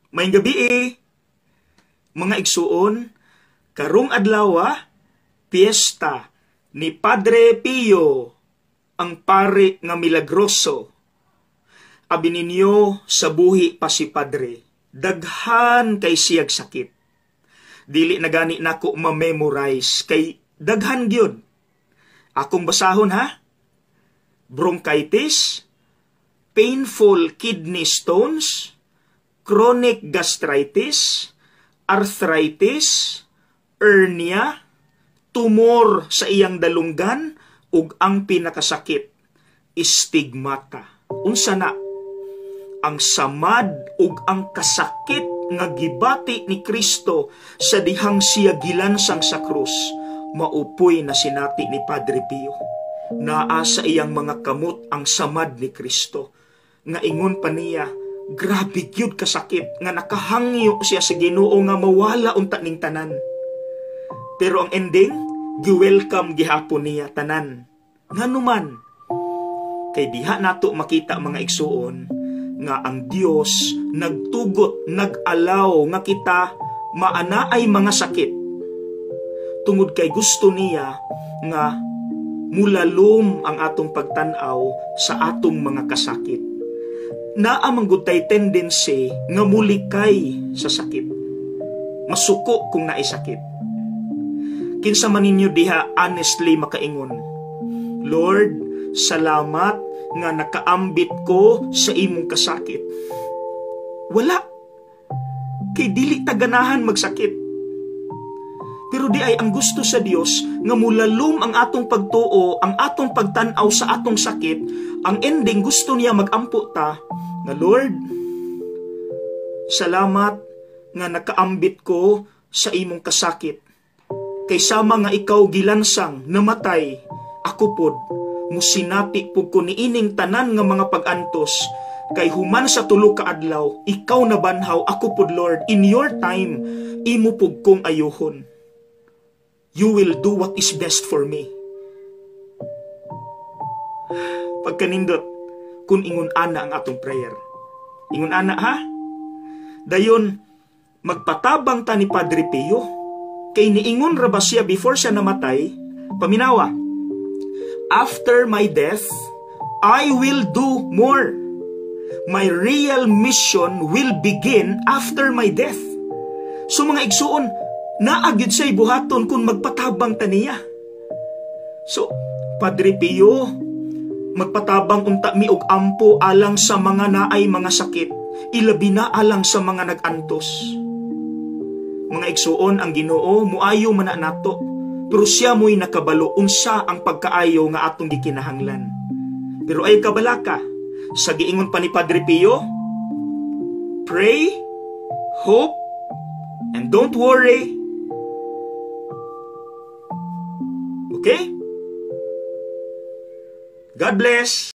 May gabi mga igsuon, karong adlaw, piyesta ni Padre Pio, ang pare nga milagroso. Abi ninyo sa buhi pa si Padre, daghan kay siyag sakit. Dili na gani nako ma-memorize kay daghan gyud. Akong basahon ha? Bronchitis, painful kidney stones, chronic gastritis, arthritis, hernia, tumor sa iyang dalunggan, ug ang pinakasakit, stigmata. Unsa na? Ang samad ug ang kasakit nga gibati ni Kristo sa dihang siya gilansang sa krus, maupoy na sinati ni Padre Pio. Naa sa iyang mga kamot ang samad ni Kristo. Nga ingon pa niya, grabe gyud kasakit nga nakahangyo siya sa Ginoo nga mawala unta ning tanan. Pero ang ending, gi-welcome gihapon niya tanan. Nganuman, kay diha nato makita mga igsuon nga ang Dios nagtugot, nag-alaw nga kita maanaay mga sakit. Tungod kay gusto niya nga mulalom ang atong pagtanaw sa atong mga kasakit. Naa manggutay tendency nga mulikay sa sakit. Masuko kung naisakit. Kinsa man ninyo diha honestly makaingon, Lord, salamat nga nakaambit ko sa imong kasakit. Wala. Kay dili taganahan magsakit. Pero di ay ang gusto sa Dios nga mulalom ang atong pagtuo, ang atong pagtanaw sa atong sakit, ang ending gusto niya magampo ta na Lord, salamat nga nakaambit ko sa imong kasakit. Kay sama nga ikaw gilansang namatay, ako pod musinati pug ko niining tanan nga mga pag-antos, kay human sa tulo ka adlaw ikaw na banhaw, ako pod Lord, in your time imo pug kong ayuhon. You will do what is best for me. Pagkanindot kun ingon ana ang atong prayer. Ingon ana ha? Dayon magpatabang ta ni Padre Pio. Kay niingon ra ba siya before siya namatay? Paminawa, after my death, I will do more. My real mission will begin after my death. So mga igsuon, naagyod siya'y buhaton kung magpatabang ta niya. So, Padre Pio, magpatabang unta mi og ampo alang sa mga naay mga sakit, ilabi na alang sa mga nag-antos. Mga igsuon, ang Ginoo muayo man nato, pero siya mo'y nakabalo unsa ang pagkaayo nga atong gikinahanglan. Pero ay kabalaka, sa giingon pa ni Padre Pio, pray, hope, and don't worry. Okay? God bless.